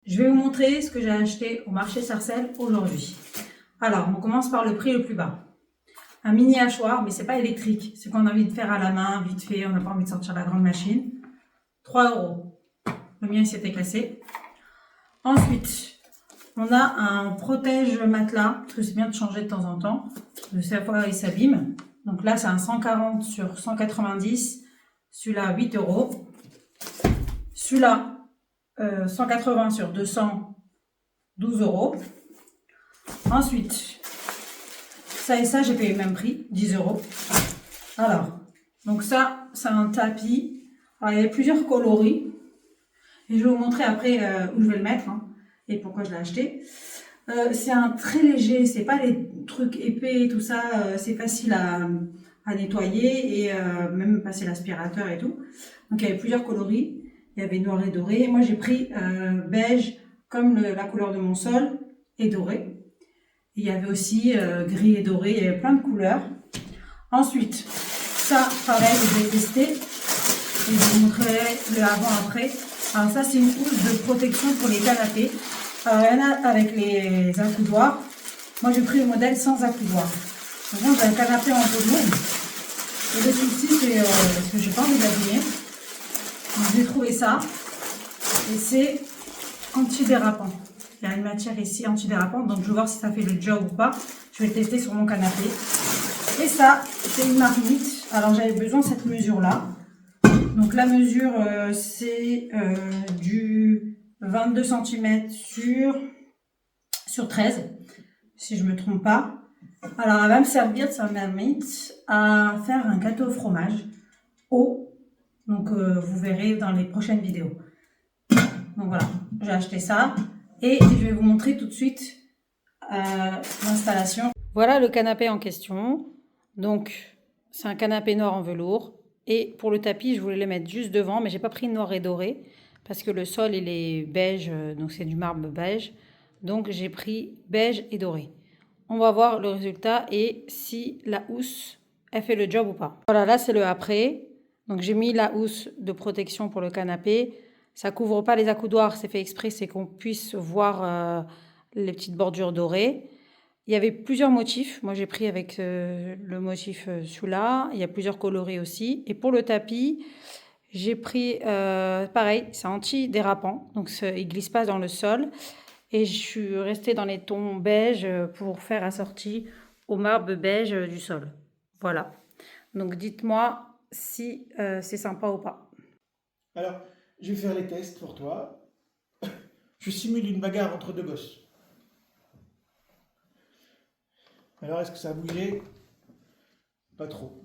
Je vais vous montrer ce que j'ai acheté au marché Sarcelles aujourd'hui. Alors, on commence par le prix le plus bas. Un mini hachoir, mais c'est pas électrique. C'est qu'on a envie de faire à la main, vite fait, on n'a pas envie de sortir la grande machine. 3 €. Le mien, il s'était cassé. Ensuite, on a un protège matelas, parce que c'est bien de changer de temps en temps. De cette fois, il s'abîme. Donc là, c'est un 140 sur 190. Celui-là, 8 €. Celui-là, 180 sur 200, 12 €. Ensuite, ça et ça, j'ai payé le même prix, 10 €. Alors, donc ça, c'est un tapis. Alors, il y avait plusieurs coloris. Et je vais vous montrer après où je vais le mettre et pourquoi je l'ai acheté. C'est un très léger, c'est pas les trucs épais et tout ça. C'est facile à nettoyer et même passer l'aspirateur et tout. Donc, il y avait plusieurs coloris. Il y avait noir et doré. Moi, j'ai pris beige comme la couleur de mon sol et doré. Il y avait aussi gris et doré, il y avait plein de couleurs. Ensuite, ça, pareil, je vais tester. Et je vous montrerai le avant-après. Alors ça, c'est une housse de protection pour les canapés. Alors, il y en a avec les accoudoirs. Moi, j'ai pris le modèle sans accoudoir. Donc, j'ai un canapé en velours. Et le souci, c'est que j'ai pas envie de l'abîmer. Donc, j'ai trouvé ça. Et c'est antidérapant. Il y a une matière ici antidérapante, donc je vais voir si ça fait le job ou pas. Je vais le tester sur mon canapé. Et ça, c'est une marmite. Alors j'avais besoin de cette mesure-là. Donc la mesure, c'est du 22 cm sur 13, si je ne me trompe pas. Alors elle va me servir de sa marmite à faire un gâteau au fromage haut. Donc vous verrez dans les prochaines vidéos. Donc voilà, j'ai acheté ça. Et je vais vous montrer tout de suite l'installation. Voilà le canapé en question. Donc, c'est un canapé noir en velours. Et pour le tapis, je voulais le mettre juste devant, mais j'ai pas pris noir et doré parce que le sol, il est beige, donc c'est du marbre beige. Donc, j'ai pris beige et doré. On va voir le résultat et si la housse, elle fait le job ou pas. Voilà, là, c'est le après. Donc, j'ai mis la housse de protection pour le canapé. Ça couvre pas les accoudoirs, c'est fait exprès, c'est qu'on puisse voir les petites bordures dorées. Il y avait plusieurs motifs. Moi, j'ai pris avec le motif celui-là. Il y a plusieurs coloris aussi. Et pour le tapis, j'ai pris, pareil, c'est anti-dérapant. Donc, il glisse pas dans le sol. Et je suis restée dans les tons beige pour faire assorti au marbre beige du sol. Voilà. Donc, dites-moi si c'est sympa ou pas. Alors, je vais faire les tests pour toi. Je simule une bagarre entre deux gosses. Alors, est-ce que ça a bougé? Pas trop.